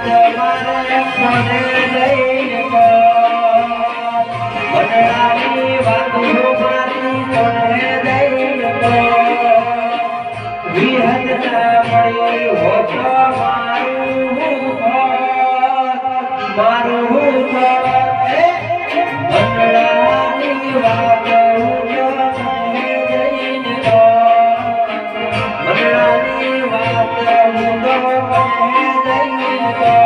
તમારે કોને લઈને મંડળાની વાત મારી કોને લઈને વિહદ ના મળી હોત મારું મંડળાની વાત મંડળાની વાત